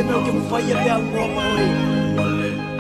Sema ukimfanya vya ngoma we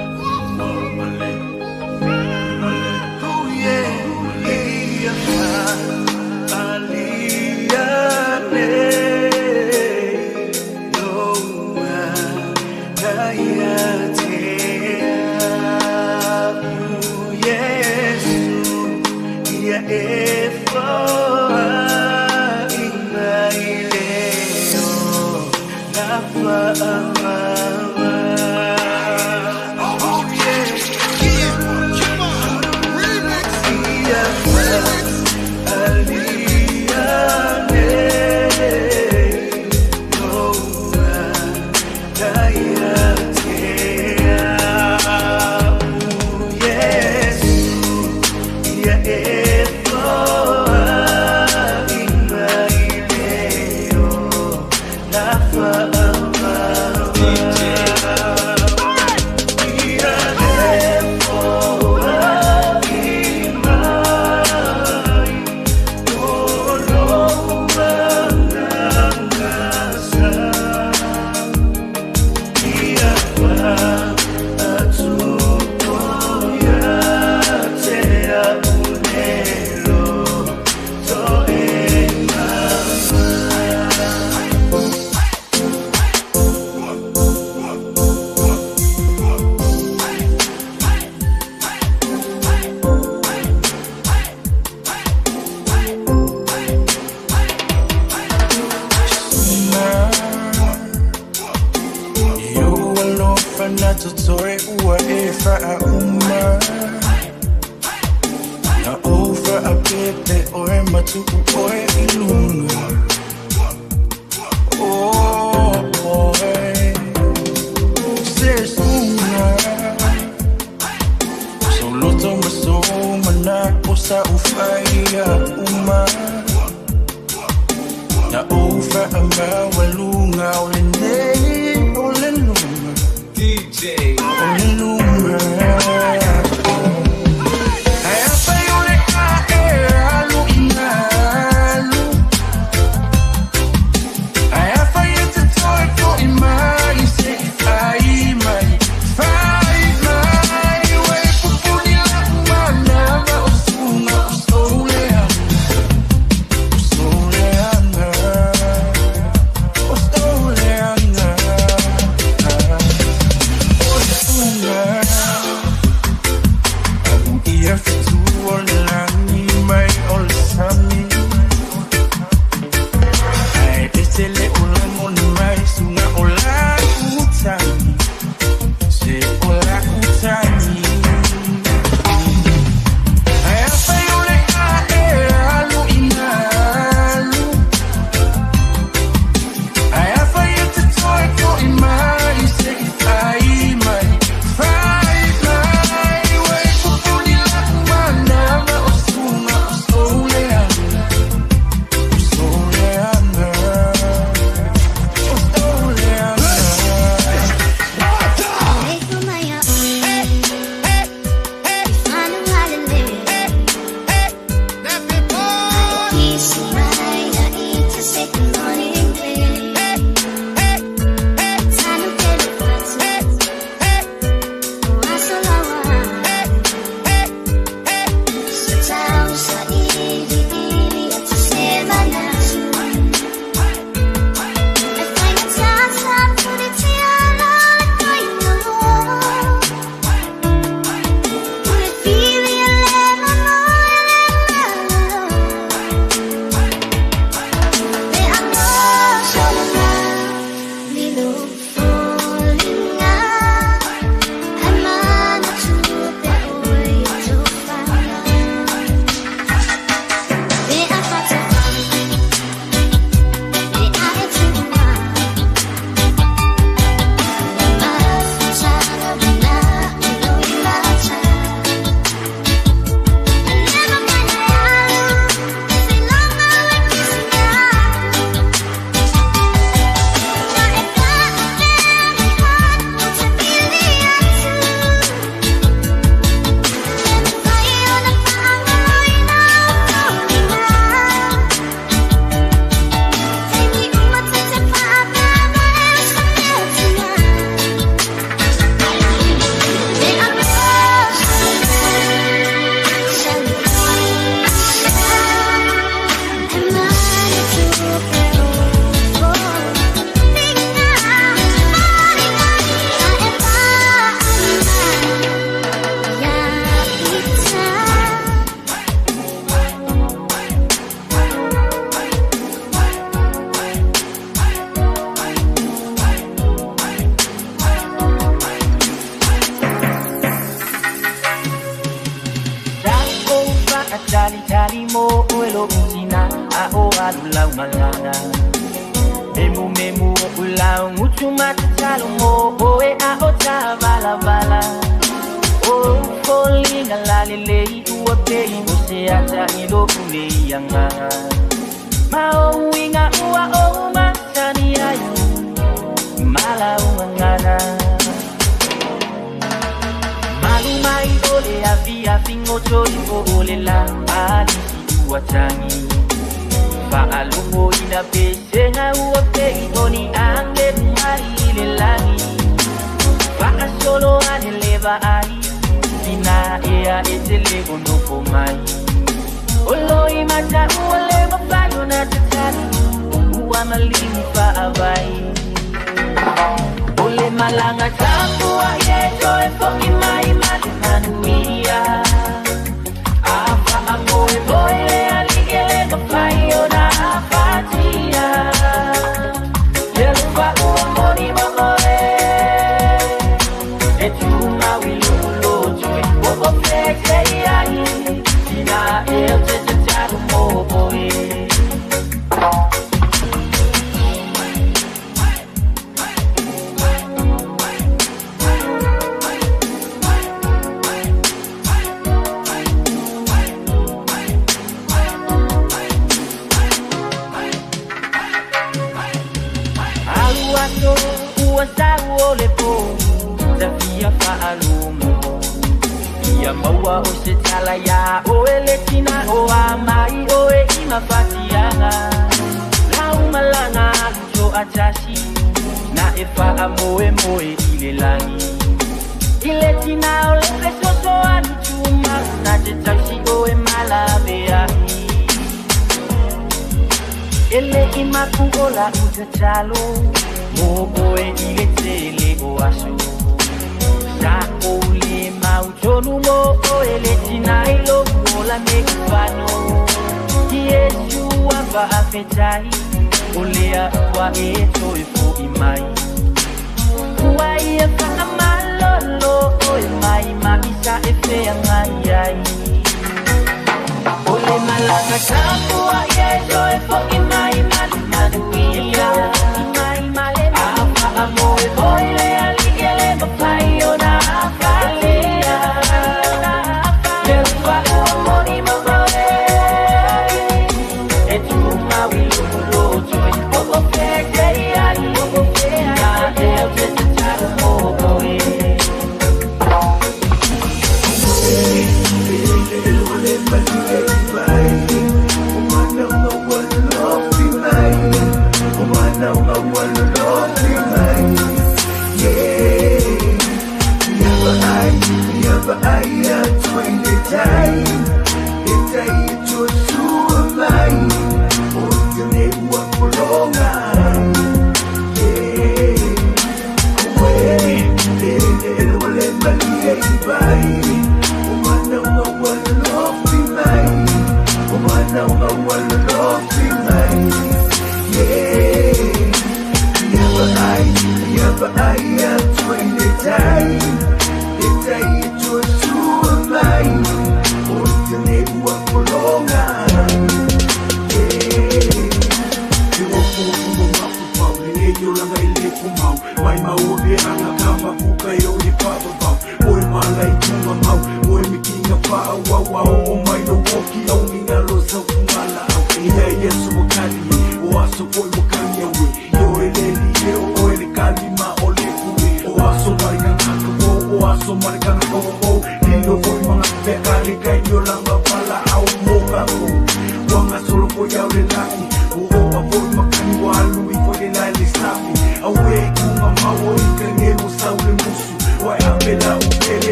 Yeah. chali mo Eulogies na ao alulau malanga memu ulau muchuma chalo mo oe ao chavala oh falling alalele uote imose acha ilo kumeyanga mau inga ua o masani ayu malau ngana malumai ole avia fingo chori ole la ali uachangi Fa'alumo ina pesenga uote oni ange maile langi Fa'a solo aneleva ai Ina ea etele ondo pomai Olo imacha uole mafayo na tatari Ua malimu fa'avai Ole malanga tapu ayeto e foki mai manuia Afa amoe boile aligele mafayo na afatia Yelufa uamoni mamoe Etuma wilulo joe Bobo flexe iai Tina eo te taru moe Uasaru ole po Tafia fa'alumo Ia maua o se tala ya O ele tina o amai o e ima fatianga Lau malanga lujo atashi Na e fa'amoe moe ile langi Ile tina o lepe soso anu chuma Na te tausi o e malave ahi Ele imaku ola utachalo Moe ile tele o asu Sa ole mautonu mo o ele tinailo Ola mekufano Yesu ava afetai Olea wa eto efo imai Ua ia whaka malolo o e mai Maisa e whea ngai ai Ole malanga tapua yeto efo imai Manuia Amoe boile aligele mafayo na afalia Yelufa uamoni mamoe Etuma wilulo joe Bobo flexe iai Na eo te taru moe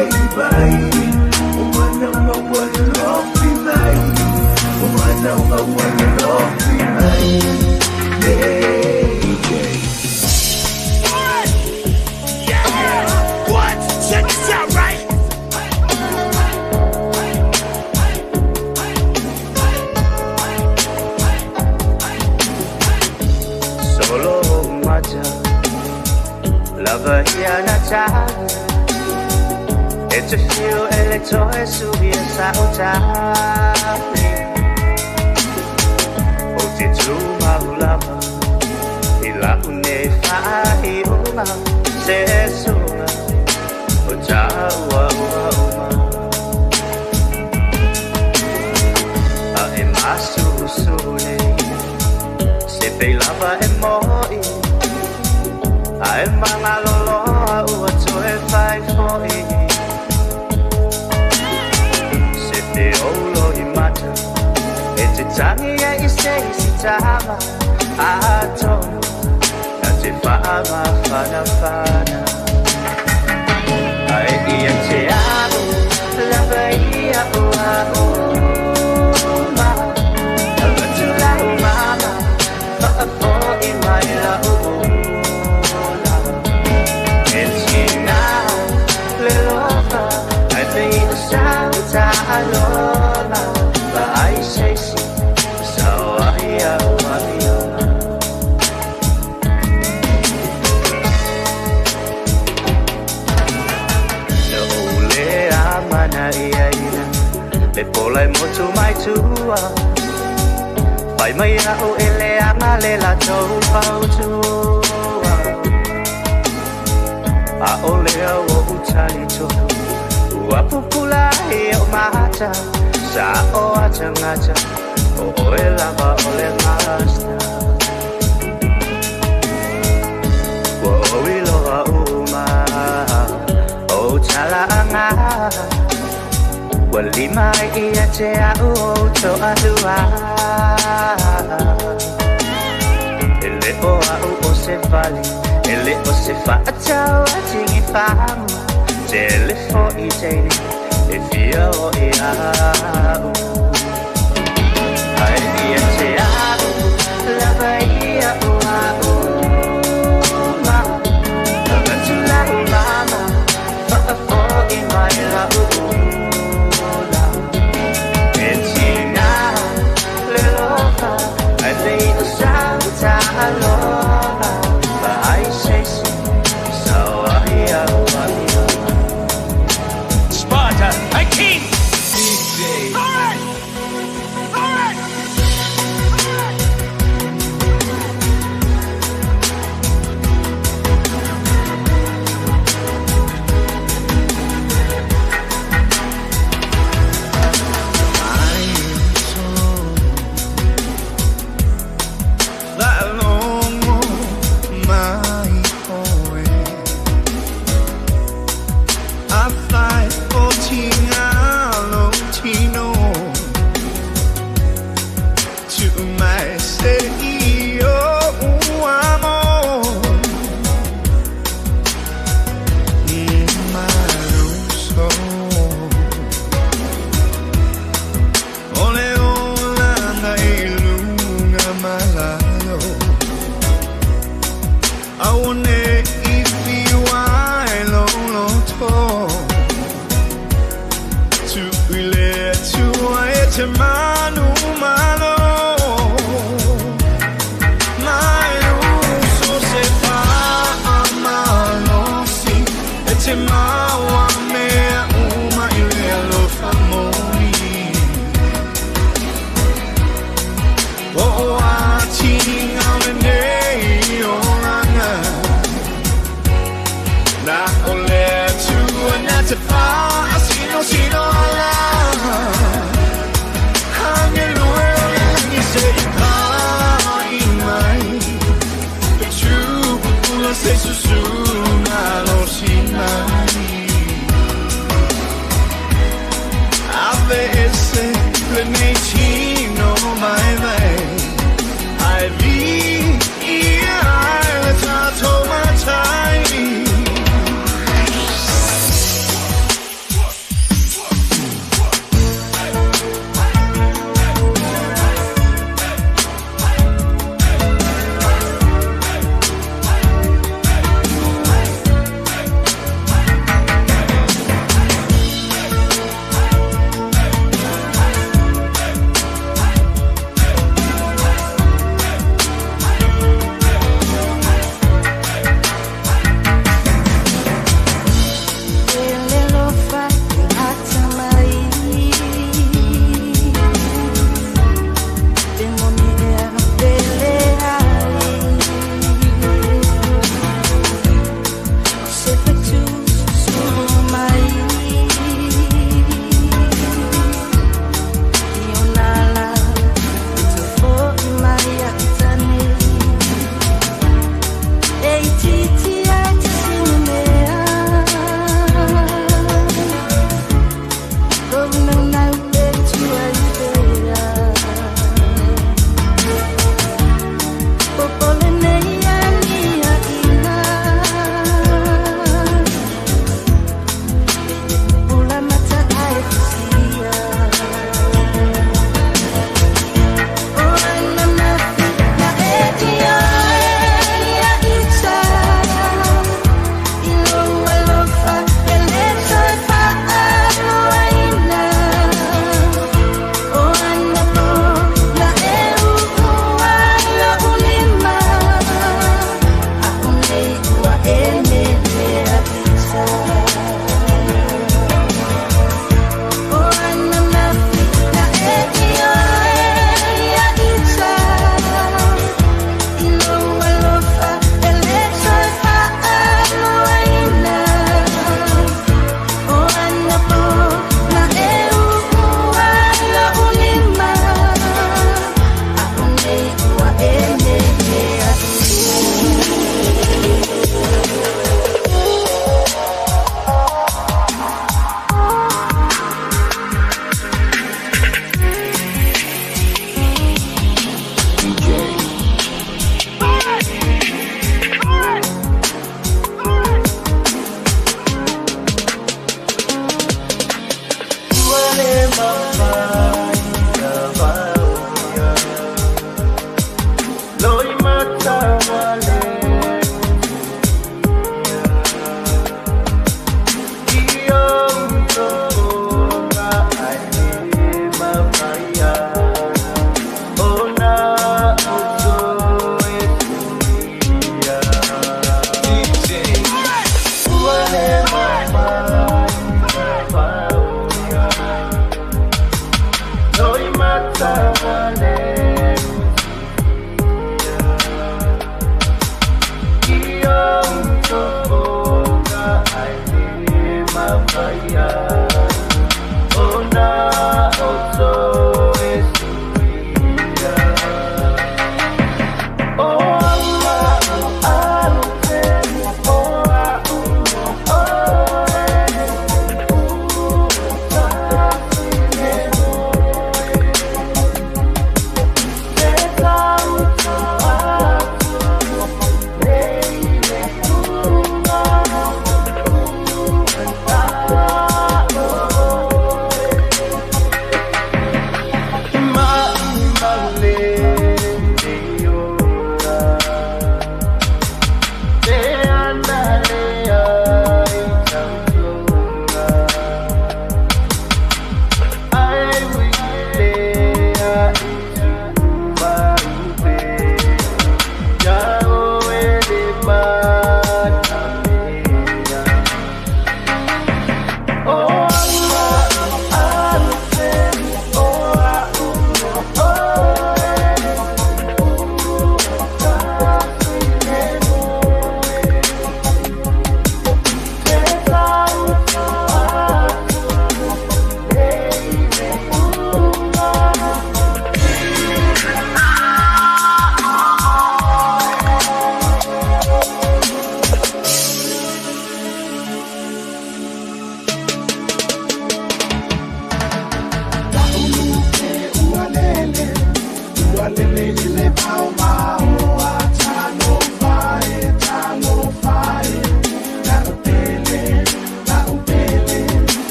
G-VAI, It's a few electoral subir sa utari. O titu mahulama ila unefahi uma sesunga o jawa uma a emasu sune se pelava emoi a emangalolo o toe fai foi Eulogies, it's a tangi ya say sitama atom natifama fana fana ai ia te amo Laga'aia uma abatula mama for in my launa encina lelofa I think the sound alona ba ai sei si sawaia waliona no le amana ia le polai motu mai tua pai mai au ele anga le la tau pau tua a ole o utali tonu Wapupula hiyo mata sa o acha o elava ole masta wo wiloa uma o chalanga walima ia te au to adua ele o au se vale ele o se fa atau atingi famu Telefoni tene if you ai dia te amo Laga'aia uma abatula mama for in my launa encina lelofa I think the sound alona but I say so I A king!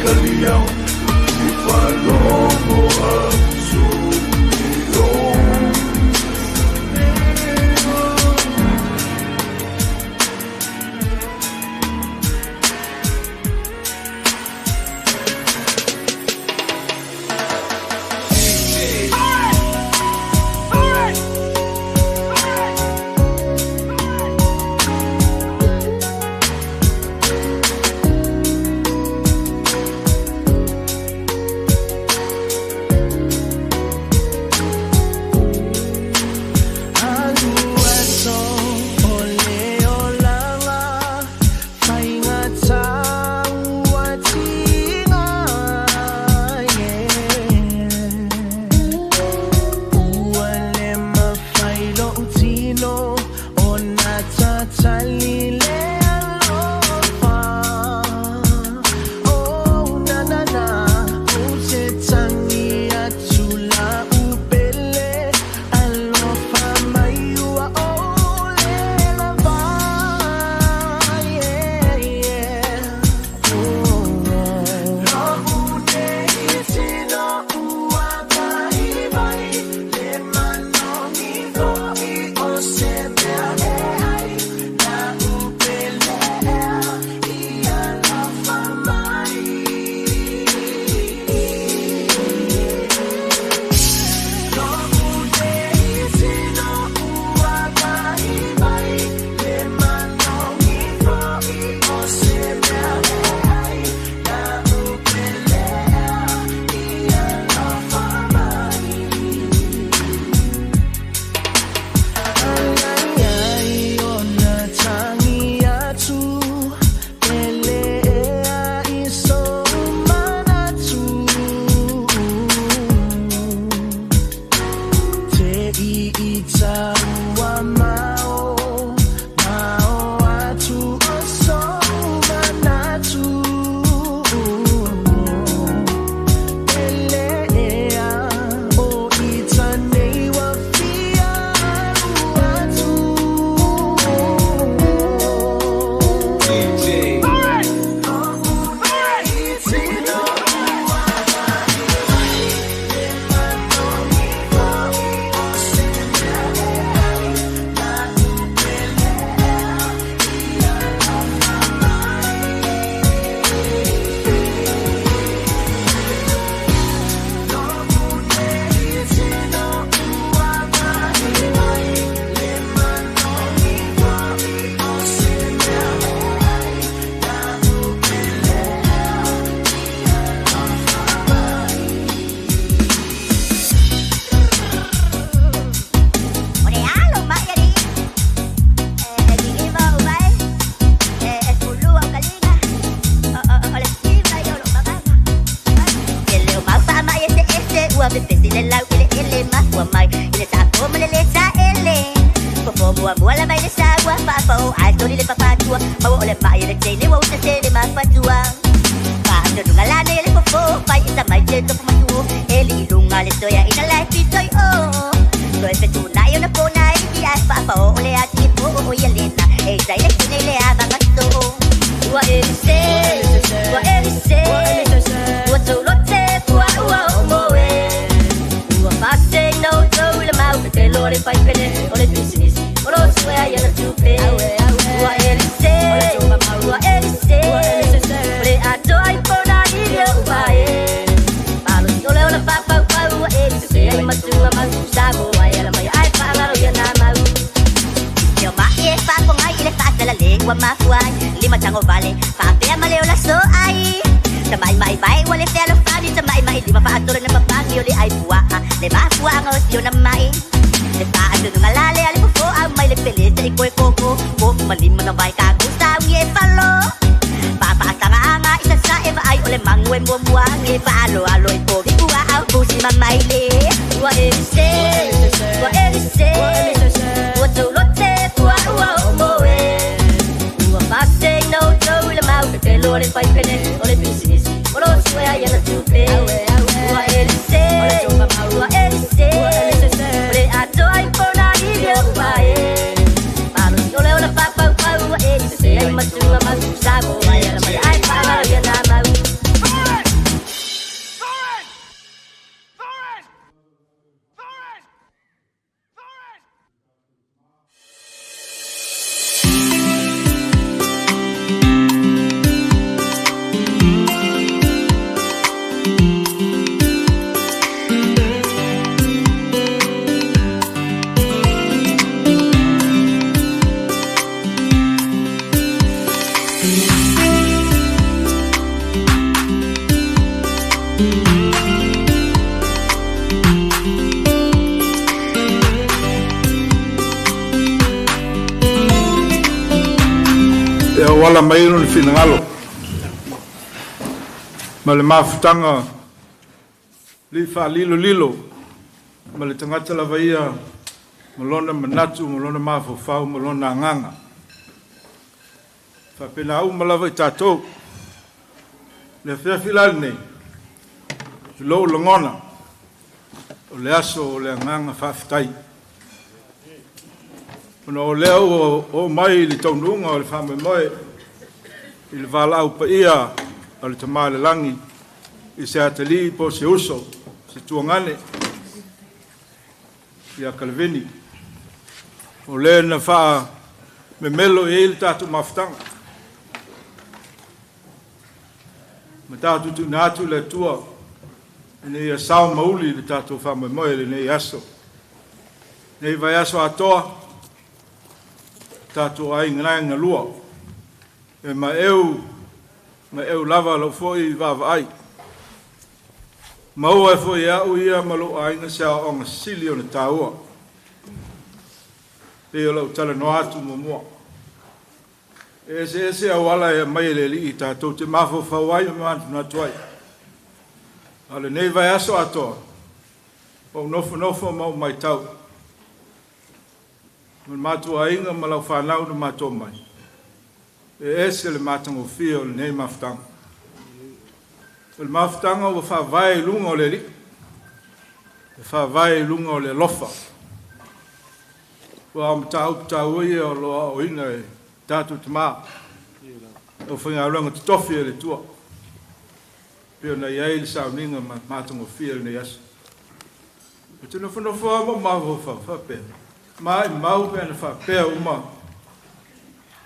Say Wala mai no finangalo ma le mafutanga li fa lilo ma le tangata la vaia malona manatu malona mafofau malona nganga fa pena au malava tato le fia filane lo longona o le aso o le nganga fa fitai no leo o mai li taununga o le fame mai il valau pa ia o le tamale langi i se atali po se uso se tuangane ia Kalavini o le na fa me melo e il tatu maftanga ma tatu tu natu le tua ne ia sao mauli le tatu fame mai le ne aso ne vai aso atoa tatu ai ngana lua e ma eu lava lo foi va ai ma o foi au ia ma lo ai na sa on silio na taua e lo tala no atu mo ese awala e mai le li tatu te mafo fa wai ma na tuai ale nei vai aso ato o no fo mo mai tau Ma matua inga ma lau whanau na matua mai. E ese le matango fia o le nei maftanga. O le maftanga o whawai lunga o le li. E whawai lunga o le lofa. Wa am tau ia o loa o ina e tātou te maa. O whangaranga te tofi e le tua. Pio na iai le sauninga ma matango fia le nei asa. E tuna whanawha ma maho whapea. Mai mau pe na whapea uma.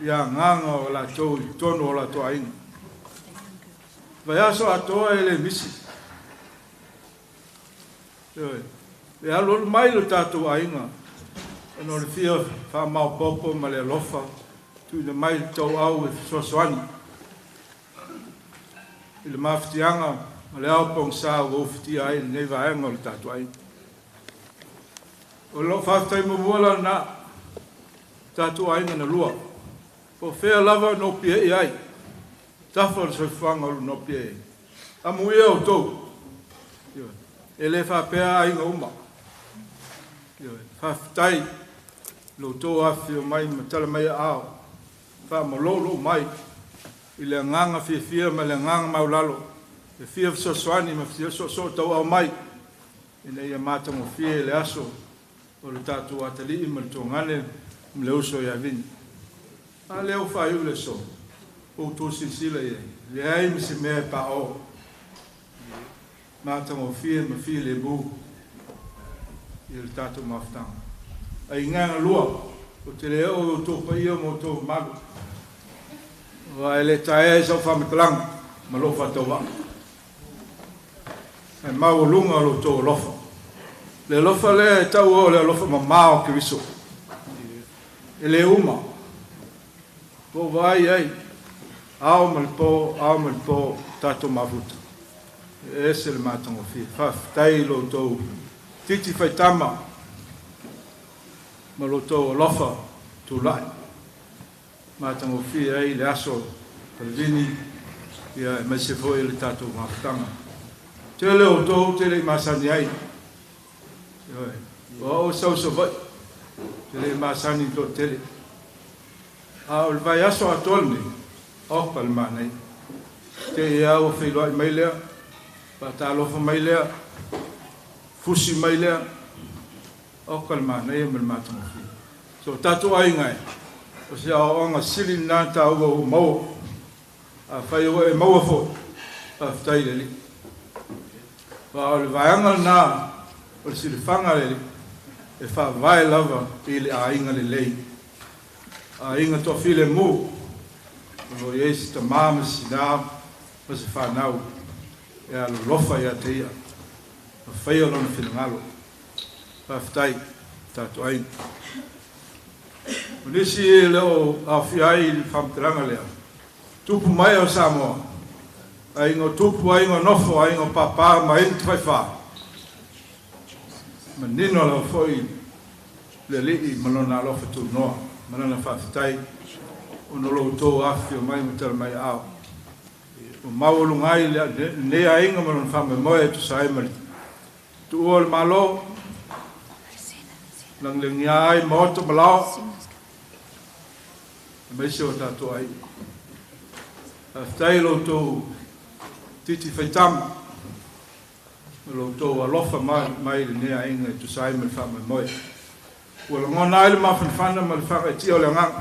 Ia nganga o la tau i tono o la toa inga. Vai aso atoa e le misi. E alo mai lo tātou a inga. Ano le fia wha mau popo ma le lofa. Tu na mai tau au e sosoani. I le mawhitianga ma le au pong sa o whiti ai nei vaenga o le tātou a inga. O lo whaftai mawala na tātou a inga na lua. Po whea lava no pia i ai. Tawha o soi whanga o no pia i. Amu ia o tau. E le whapea a inga uma. Whaftai lo tau awhi o mai ma tala mai ao. Wha malolo mai. I le nganga fia ma le nganga maulalo. E fia sosoani ma fia so tau au mai. Ina ia mātango fia le aso. O le tātou atali i ma le tōngane. Ma le uso i avini. A leo whai ule so. O tō sinsila i. Le ai mi se mea pa o. Mātango fia ma fia le bū. I le tātou maftanga. Ai nganga lua. O te leo o tō pa ia mo tō malu. O ai le tae e sau whamatalang. Ma lo whatau wa. Ai mau lunga lo tō lofa. Le lofa le tau o le lofa ma mao ki viso. E le uma. Po vai ai. Ao malpo tato mavuta. Ese le matango fi. Whaftai lo tō. Titi whaitama. Ma lo tō lofa tu lai. Matango fi ai le aso. Kalavini. Ia mai se foi le tato mafutanga. Tele o tō tele masani ai. O sau vai. Tele masani to tele. A o vai aso atolni. O palmanei. Te ia o whailoi mai lea. Patalofa mai lea. Fusi mai lea. O palmanei e malmatango fi. So tatu ai ngai. O se a onga sili nā tau o mau. A whai o e mau fo. A whai leli. Wa o le vaianga nā. O le sili whanga leli. E wha vai lava i le a inga le lei. A inga to file mu. O iesi ta mama si nā. O se whanau. E a lofa i a te ia. O whai o lona whina ngalo. Wa whai. Tātu aina. O nisi e leo a whiai i whamteranga lea. Tupu mai o Samoa. A ingo tupu, a ingo nofo, a ingo papa, ma ingo twai wha. Ma nino lau foi le lii malona alofa tu noa. Malona whawhitai. O no lo tō awhi o mai mutara mai ao. O maulu ngai nea ingo malona whame moe tu sai mali. Tu ua le malo. Lang le ngai moto malao. Mai se o tātou ai. Whai lo tō titi whaitama. Lo tō alofa mai le nea inga tu sai mali whame moe. Ua la ngona ai le mawhanwhana ma le whaka e tia o le ngang.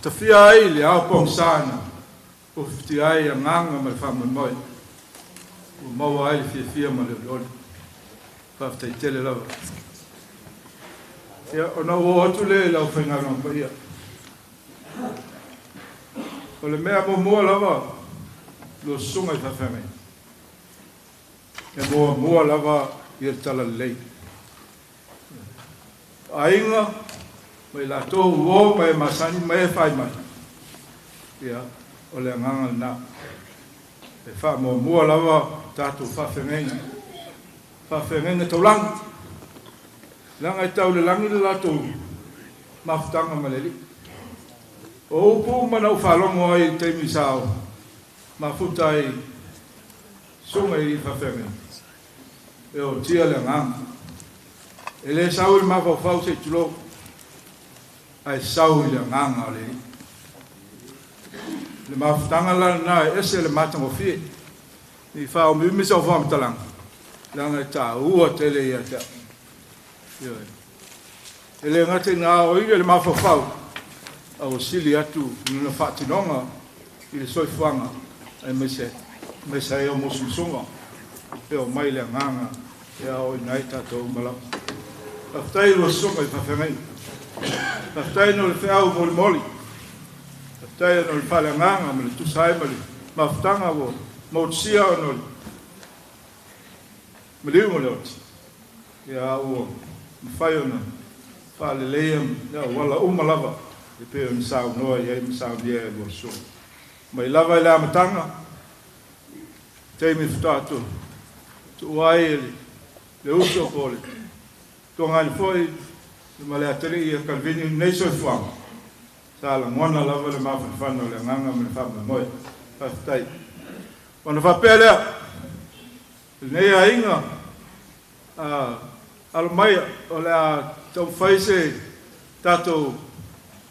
Ta whia ai le au pong sāna. O whiti ai a nganga ma le whame moe. Ua maua ai le whia ma le leoni. Whaftai tele lawa. Ia, o nau o atu le lau whainganga pa ia. O le mea mua lava, lo sunga i whawhengai. E mua lava i e tala lei. A inga, mai la tō uo, mai masani, mai e whai mai. Ia, o le anganga nā. E wha mua lava, tātou whawhengai. Whawhengai tau lang. Langa i tau le langi le latou mafutanga maleli. O upu mana u whalongo ai teimi sao. Mafuta ai sunga i whawhenga. E o tia le ngang. E le sao i mawhau whau se tulo. ai sau le nganga le mafutanga la na ese le matango fi ni fa o mi so fa mtalang langa ta ua tele ya ta yo ele ngate na o ile le mafafau au sili atu na fatinonga ile soi fanga ai mese o mosunga e o mai le nganga e o naita to mala aftai lo songa i fafengai aftai no le fau moli aftai no le fala nganga me tu sai mali maftanga wo motsia no me le mo lot ya o fai ona fale leem ya wala umalava e pe on sau no e mi sau dia lo so mai lava la matanga te mi ftato tu ai le uso pole tu ngai foi ma le atri e Kalavini nei so fuang sala ngona lava le ma fa no le nganga me fa mo fa tai ona fa pele nei ainga al mai ola tau faise tato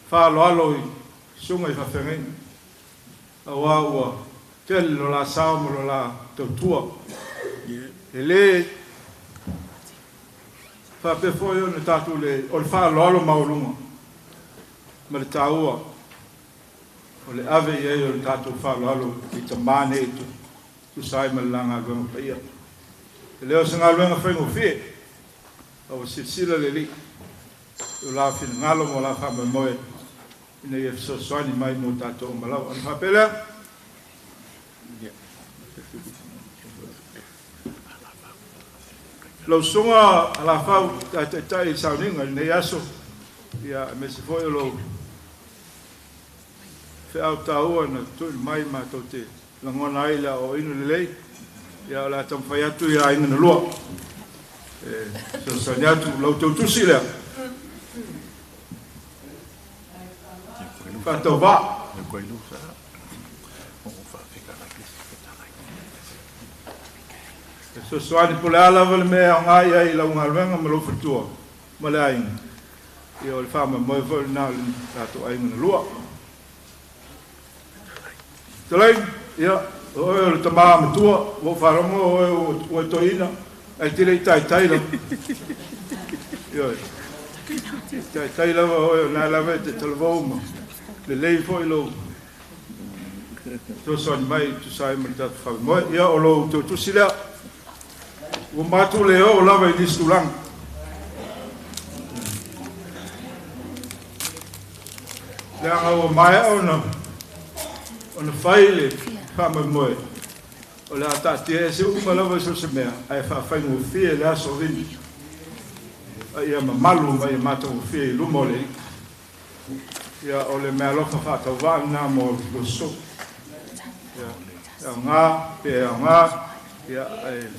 fa lo sunga fa fengen awa tel lo la sa mo la to tua ele fa pe foi on tato le o fa lo maulunga ma le taua o le ave ye o tato fa lo i tamane tu sai malanga go pa ia le o sanga lo nga fengo fi o sila le li o la fin ngalo mo la fa mo ina ye so swani mai mo tato mala on fa pela lo songa ala fa tai sauninga ne yaso ya me se foi lo fe auta na tu mai ma tote la ngona ila o inu le ya la tam fa ya tu ya ina lo so sognato l'auto sila fatto va so swani pula la vel me ngai ai la ungalwenga me lo futua malai io il fama mo vol na tato ai no lo tolai ya o tama me tua vo faromo o toina ai tele tai la yo tai la o na la vete telvomo le lei foi lo to son mai tu sai me dat fa mo ya o lo tu sila o matu le o la vai distulang la o mai on faile fa mo o la tati e se uma lava so se mea ai fa no fie la so vini ai ma malu mai mata o fie lu mole ya o le mea lofa fa ta va na mo lo so ya nga pe nga ya ai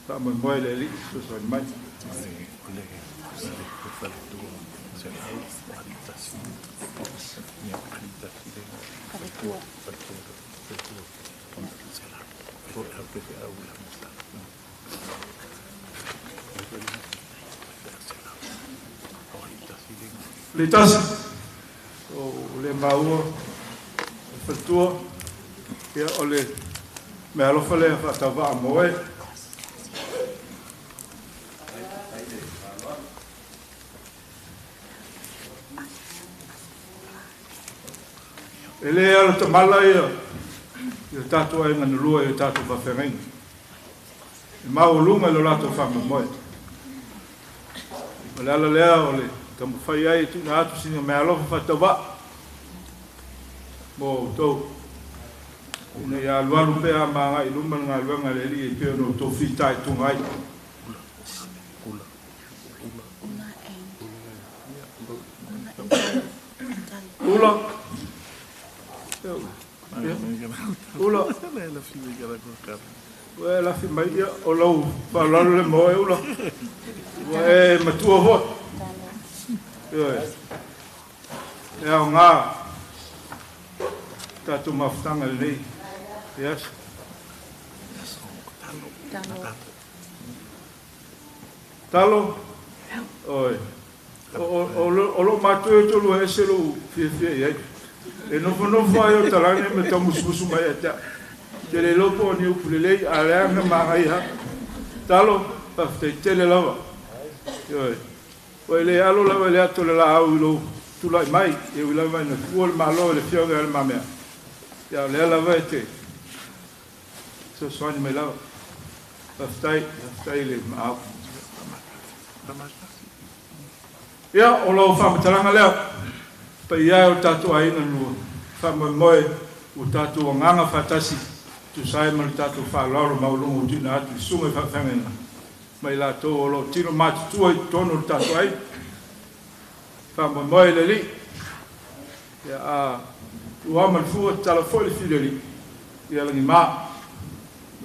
fa mo le li so so mai le tas o le mau fatua ya ole me alo fale fa tava moe ele alo tamala ia tato ai ngana lua ia tato fa fengen mau lunga lo lato fa moe ole ala lea ole tam fai ai tu na tu sino me alo fa tava mo to ina ya alwalu pe ama ngai lumba ngai luanga le li pe no to fitai tu ngai ula la fi mai o lo pa lo le mo ula ma tu ho ya nga tatu maftanga le yes talo oi o tu e tolu e se lo fie ia. E no ai o talane me tamu susu mai ata. Te le lopo ni upulele a leanga mai ha. Talo pa te tele lava. Yo. O le alo lava le ato le la au lo tu lai mai e u lava na fuol malo le fio le mamea. Ya le lava te. So soani me lava. Pa le ma. Ya o lo fa matalanga leo. Pa ia o tatu aina no fa moe o tatu nganga fatasi tu sai mal tatu fa loro maulungu tina atu sunga fa fangena mai la to o lo tino mat tu ai tono tatu ai fa moe le li ya a o amal fu tala foi fideli ya la ma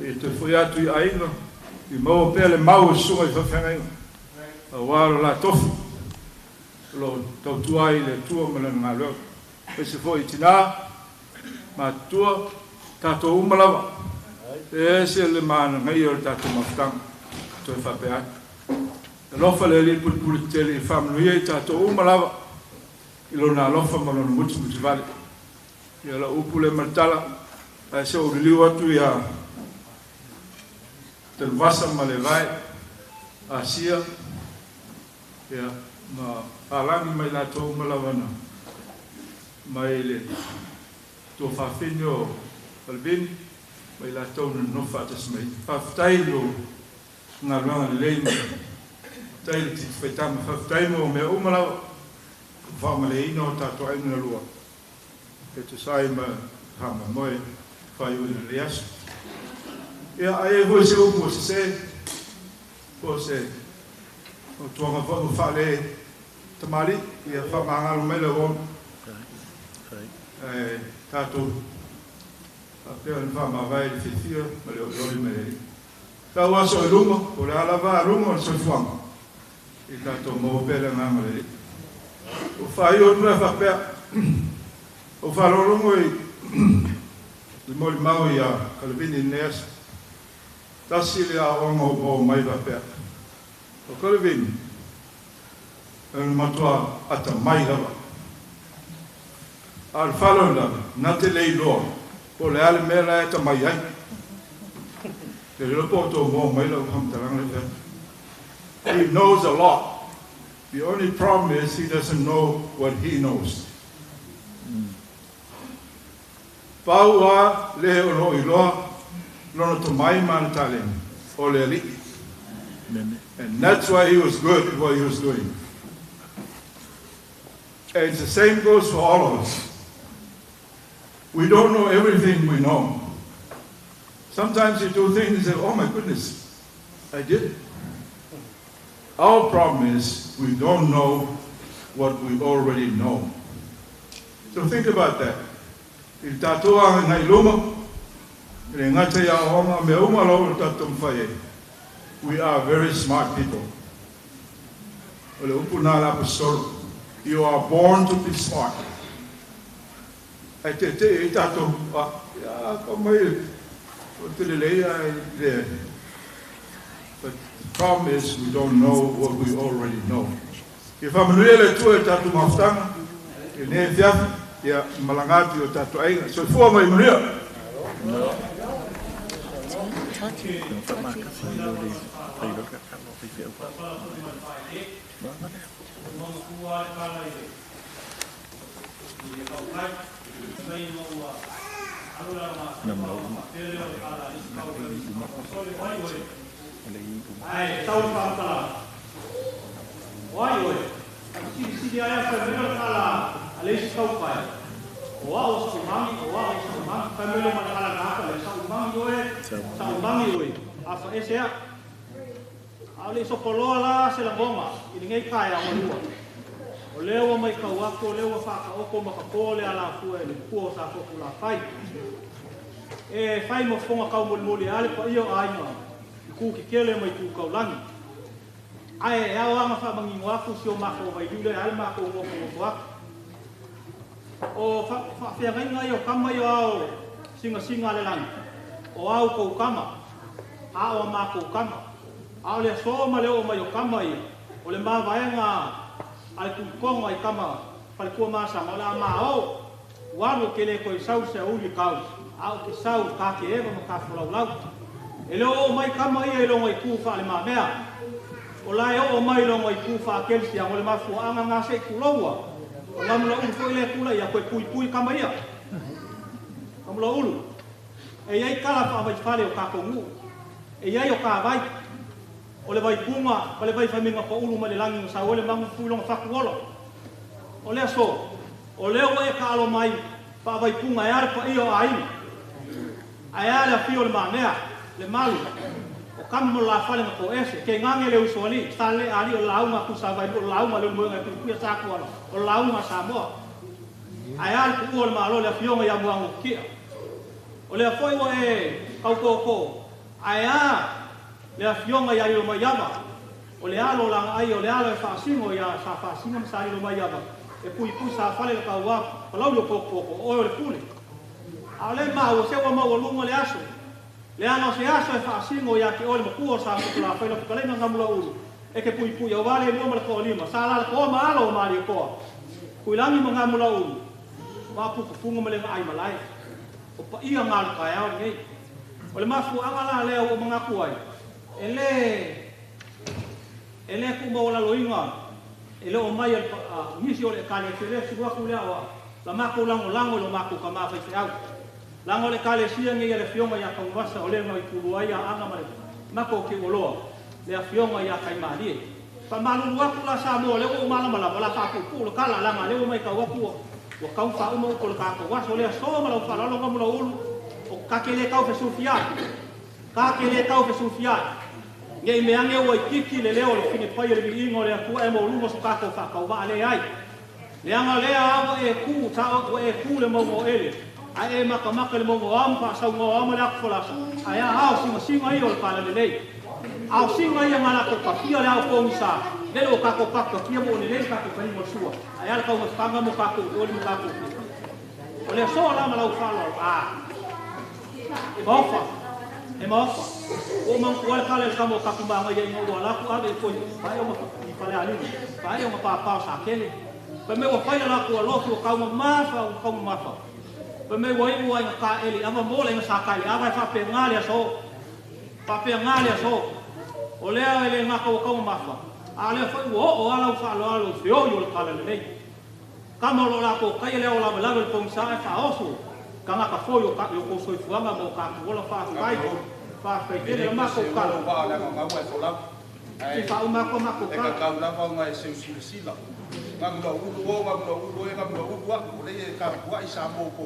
e te foi atu aina i mo pele mau sunga fa fangena wa la tofu lo tau tuai le tua mala ngalo e se foi tina ma tua tato umala e se le man ngai o tato maftang to fa pe ai lo fa le pul tele family tato umala ilo na lo fa malo mutu vale ya la upule martala e se o liu atu ya tel vasa male vai asia ya ma alangi mai la tō malawana mai le tō whawhenio Kalavini mai la tō na no whatas mai whawhtai lo ngā ranga leini tai le titi whaitama whawhtai mo mea umalawa whamale ino tātou aina lua e te sai ma hama moe whai ui le asu ia ae hoi se upo se o se o tuanga whale tamari ia whamangalo mai le o tātou a pēr ni whamawai le whiwhia ma le o mai tau aso e runga o le alawa runga o le soifuanga i tātou mō pēle ngā mare o whai o nua whapea o whalolongo i mori mau i a Kalavini Neas tasi le a ongo o mai whapea o Kalavini en matua ata mai lava. Al falo lava, na te lei loa, o le ale mea ata mai ai. Te le poto mo mai lau hamtaranga le. He knows a lot. The only problem is he doesn't know what he knows. Paua le o lo iloa, lono to mai manatale, o le ali. And that's why he was good at what he was doing. And the same goes for all of us. We don't know everything we know. Sometimes you do things and say, oh my goodness, I did it. Our problem is we don't know what we already know. So think about that. Il tatoa ngai luma, le ngata ya honga me uma lo tatum faye. We are very smart people. Ole upuna la pastor. You are born to be smart. I tell you, but the problem is we don't know what we already know. If I'm really to it, tatu maftanga, il ne via, ya malangati o tatu ainga. So for my Maria. Ale so kolola se la goma i ngai kai a mo o lewa mai ka wako lewa fa ka oko ma ka kole ala fu e ku sa ko la fai e fai mo fonga ka mo mo ale pa io ai no ku ki kele mai ku ka langi ai e awa ma fa mangi wako si o ma ko vai dule al ma ko mo ko o fa fe ngai o kama yo ao singa le langi o au ko kama a o ma ko kama a le so ma le o mai o kama i o le ma vaenga ai tu konga i kama palkua masa mala mao waru kele ko sau se uli kau au ke sau ka ke eva ma ka lau ele o mai kama ia lo ngai ku fa le ma mea o lai o mai lo ngai ku fa kel sia o le ma fu anga nga se ku lowa o ngam lo u fo ile kula ia ko pui kama ia kam lo ulu e ai kala fa vai fale o ka ko ngu e ai o ka vai o le vai punga o le vai faminga ko ulu ma le langi sa o le mangu fu lo fa ku olo o le so o le o e ka alo mai pa vai punga e ar pa io ai ai ala fio le manea le malu o kam mo la fale ko ese ke ngange le usoli tale ali o lauma ku sa vai o lauma le mo ngai ku sa ko o lauma sa mo ai al ku o le malo le fio ya mo ang ki o le foi o e kau ko ai a le fio ya yo mo yama o le alo la ai o le alo fa singo ya sa fa singo sa lo mo yama e pui sa fale le ka wa lau lo ko o le pule ale ma o se wa mo o lungo le aso le ano se aso e fa singo ya ke ole mo ku sa ko la fa le ka le nga mula u e ke pui o vale mo mo ko lima sa la ko ma alo ma ri ko ku langi mo nga mula u wa pu ko fungo mele ai malai o pa ia ngal ka ya ngai ole ma fu anga la le o mga ku ai ele ku mo la loinga ele o mai misi o le kale tele si wa ku le wa la ma ko lango lo ma ku ka ma fa se au lango le kale sia ngi le fionga ya ka wasa o le ngai ku lua ya anga ma ma ko ke olo le fionga ya kai ma di pa ma lu wa ku la sa mo le o ma la fa ku lo kala la ma le o mai ka wa ku o ka fa o mo ko ka ko wa so le so ma lo fa lo ngam lo ulu o ka ke le ka fe sufia ngai me ange o kiki le leo le fini pai le bi ngo le ku e mo lu mo ka ko fa ka wa le ai le anga le a e ku ta o e ku le mo ele ai e maka le mo am pa sa ngo am la ko la ai a singa i o pa le le a singa i ngala ko pa pia le a ko sa le o ka ko pa ko pia mo le ka ko pa ni mo sua ai al ka mo panga mo ka ko o le mo ka ko o le so la ma la fa lo e mofa o man ko le kale ka mo ka ku ba ngai ngo la ku ave ko pa o mo pa le ali pa o mo pa sa kele pa me o fa la ko lo ko ka mo ma fa pa me wai ka eli ama mo le sa ka ava fa pe ngali so o le ele ma ko ma fa ale fa o ala fa lo fio yo ka le nei kama lo la ko ka ele o la le ko sa fa oso kama ka fo yo ko so fuanga mo ka ko lo fa kai fa pe ele ma ko ka lo ba la ma wa so la ai fa ma ko ka la fa ngai si la ngam lo u wa le ka wa isa mo ko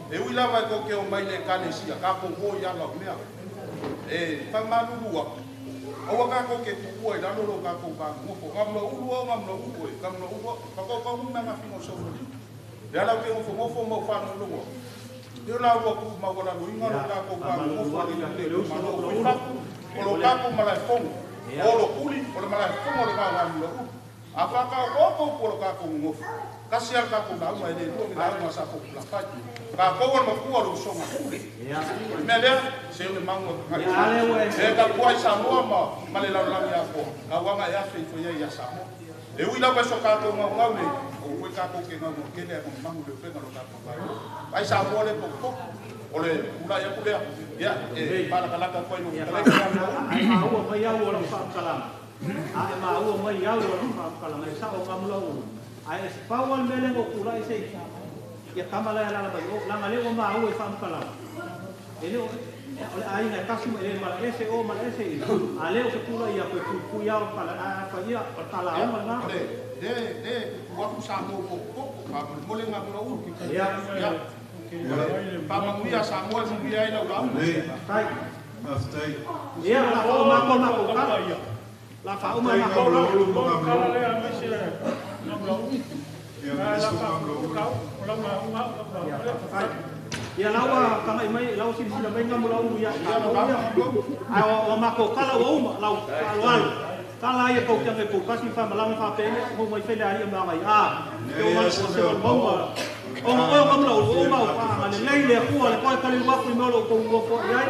e ui lava ko ke o mai le kale sia ka ko ho ya lo mea e fa ma lu wa o ka ko ke ku e dalo lo ka ko ka mo ko ngam lo u ka ko ma ma fi mo so lo ya la ke mo fa no lo yo la ko ma ko la lu inga lo ka ko ka mo fo le ma lo o ka ko ma la fo o lo kuli o le ma la fo o le ka ngam lo apa ka ko ka ko mo kasiar ka ko na ma le lo mi la ma sa ko la fa ka ko ma ku lo so ma kuli me le se le mango ka e ka ko sa ma le la ya ko ka wa ma ya fe fo ya sa mo e ui la ba so ka ko ma le o ka ko ke no ke le ko mango le fe ka lo ka ko ai sa mo le ko ole ula ya ku le ya e para ka la ka ko no ka le ai ma o ma ya o lo fa kala ai ma o ma ya o lo fa kala mai sa o ka mo lo ai se pa o mele o kula ise ya kamala la ba o la ngale o ma o fa kala ele ole ai na kasu ele ma ese o ma ese ale o se kula ya ko ku ya kala a fa ya kala o ma na de o ku sa mo ko pa mo le ngam lo u ya pa ma mu ya sa mo mu ya ina ga tai ya la o ma ko kala la fa o ma ko kala le a mi se ya lawa kama mai lawa sin sila mai ngamu lawa ya o ma ko kala o ma lawa kala ya ko tanga ko kasi fa malang fa pe mo mai fe dari ma mai yo ma ko se o ma ngam lawa o ma fa ngale nei le ko le ko kali wa ku mo lo ko ngo ko yai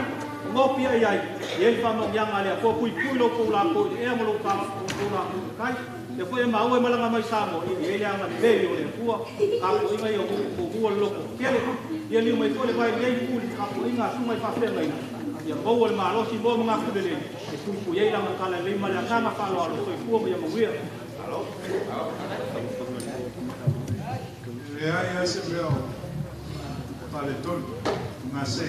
ngo pi ai ye fa mo yang ale ko ku lo ko la ko e mo lo ka ko la kai e foi mau e malanga mai samo i ele ama de beli o le pua a ko inga yo ko loko kele ia li mai ko le vai nei puli a ko inga su mai fa fe mai ia bo le malo si bo nga ku le e ku ia la kala le mala kana fa lo so fu mo ia mo ia ia se veo vale todo nasce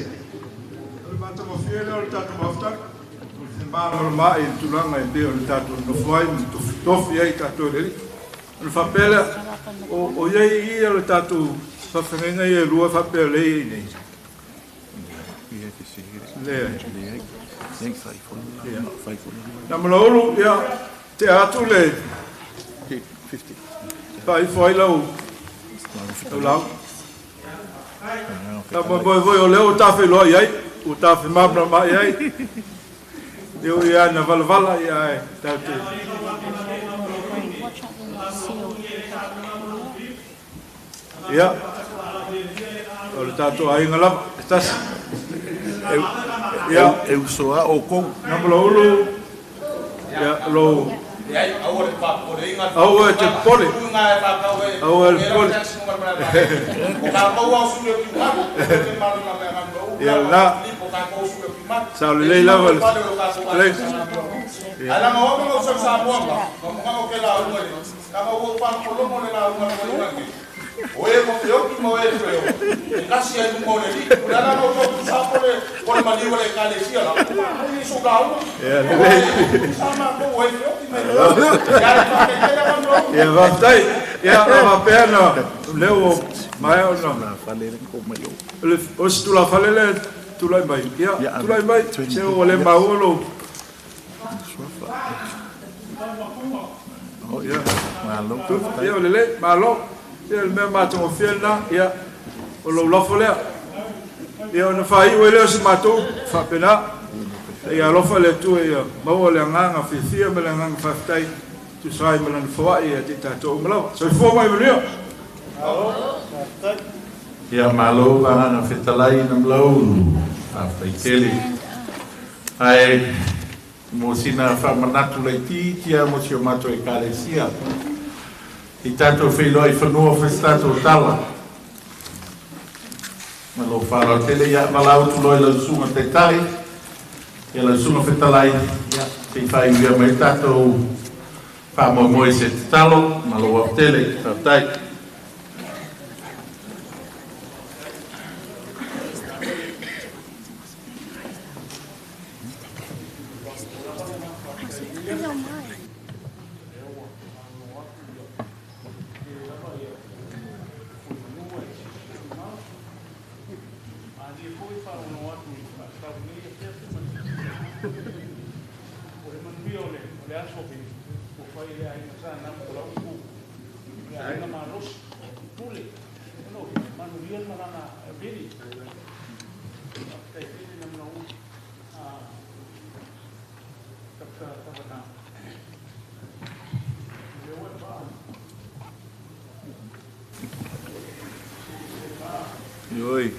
o mata mo fiel o tato mafta o maro mai tulanga e deo tato no foi to tofi ai tato le no fa pele o ia ia o tato fa fenga ia rua fa pele nei na malolo ia te atu le 50 pai foi lá o lá tá bom vou eu leo tá fe lo ai o tá fe mabra mai ai eu ia na valvala ia tá ia o tato ai ngala estás eu sou o com na malolo ia lo Aua te pole. Aua te pole. Ia la. Sa le lei lava. Le. Ala ma wa mo sa sa mo ma. Mo ke la u ni. Ka mo pa ko mo le la u ma. Oye mo yo ki mo e feo. Kasi ai mo le li. Ala mo ko sa pole ko ma ni le ka le sia la. Ni su ga u. Ia le. Sama ko o feo ki me. Ia va tai. Ia va pena. Leo mai o no. Le o stu la falele tu lai mai. Ia tu lai mai. Se o le maolo. Oh ia. Malo. Ia le malo. Ia le mea mātou whiena, ia, o lau lofo lea. Ia ona whai ue leo si mātou, whapena. Ia lofa lea tu ia, maua lea nganga whithia, me lea nganga whaftai, tu sai me lana whawai ia te tātou umalau. So i fua mai maria. Ia malo wahana whetalai na mlau, whaftai kele. Ai, mo sina whamanatu lei tia mo si o mātou e kāresia. I tātou whailoi whanua whestatou tala. Malo whāra tele ia malau tu loi lau sunga te tai. Ia lau sunga whetalai. Te whai uia mai tātou whamomoe se te talo. Malo wap tele, tātai. Oi.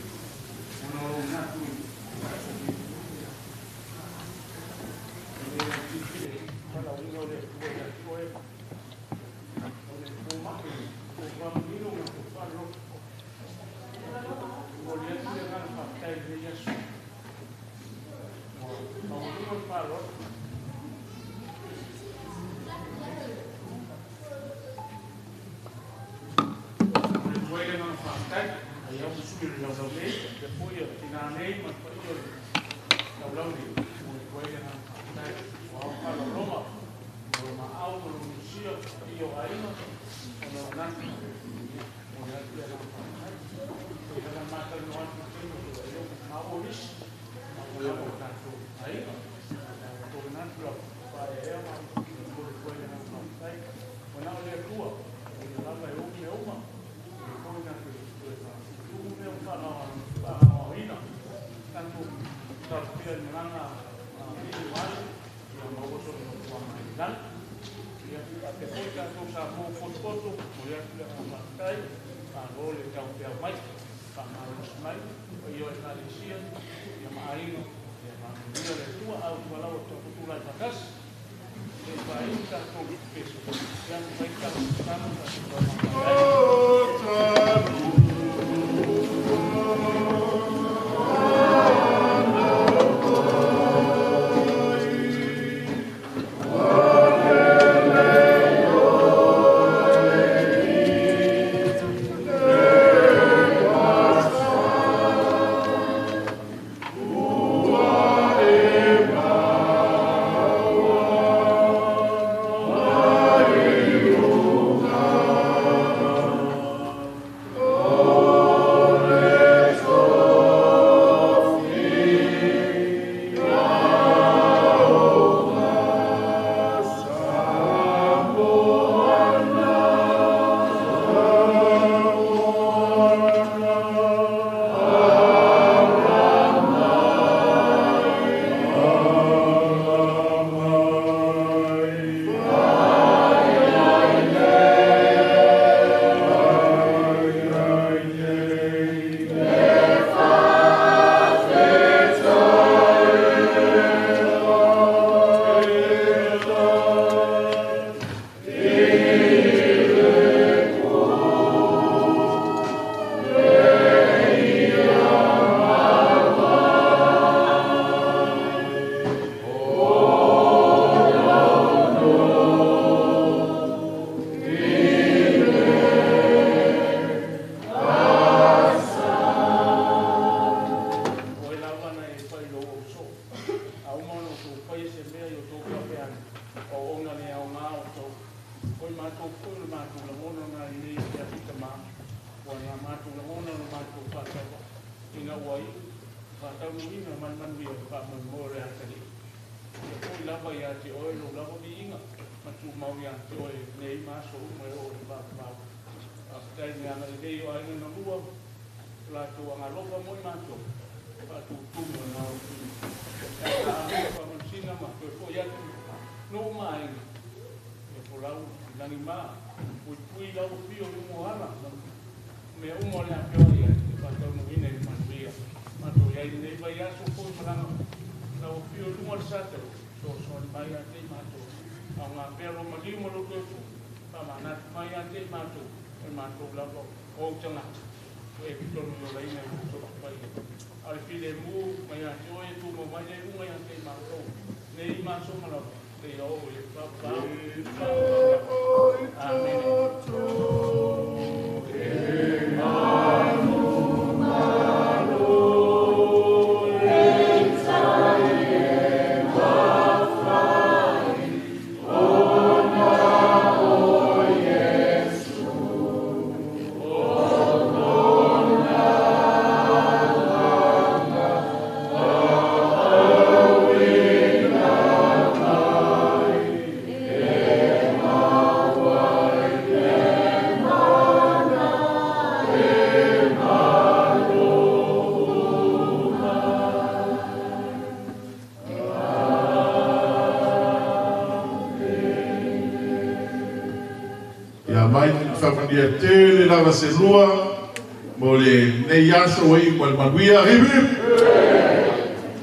Dia tele lava se lua mo le nei aso wei mo manuia hibi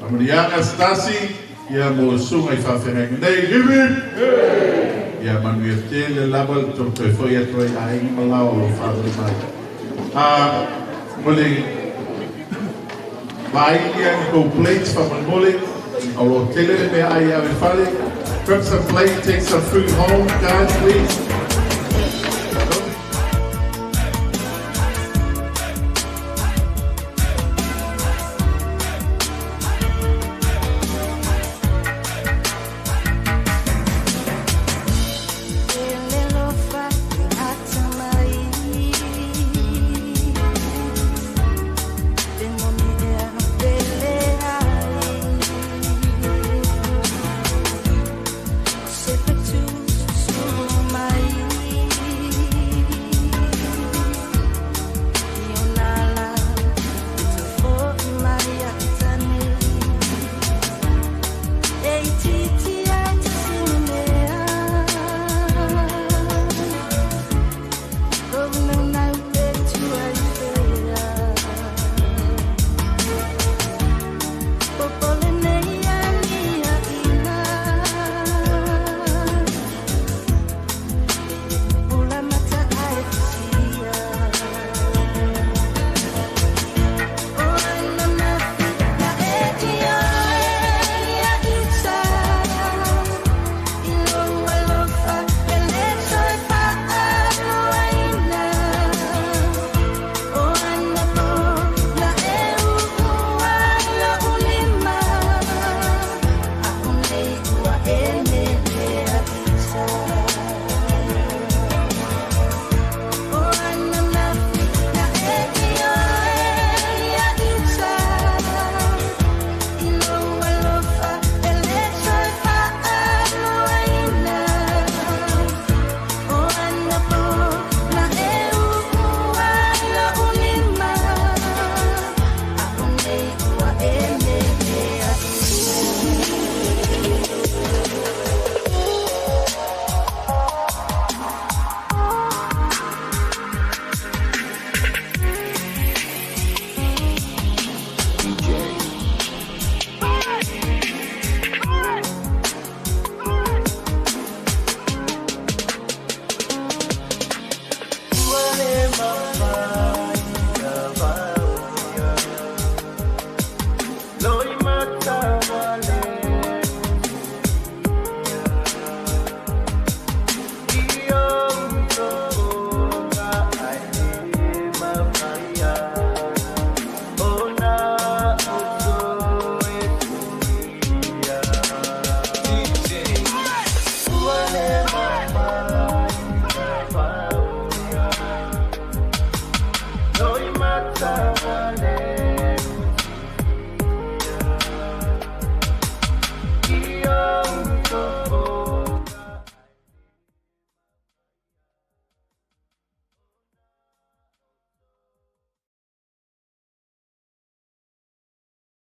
amrianga stasi ia mo sunga fa fere nei hibi ia manuia tele lava to foi a troi ai malao fa mai mo le vai ia ko plates fa mo le ao tele me ai ave fale grab some plate take some food home guys please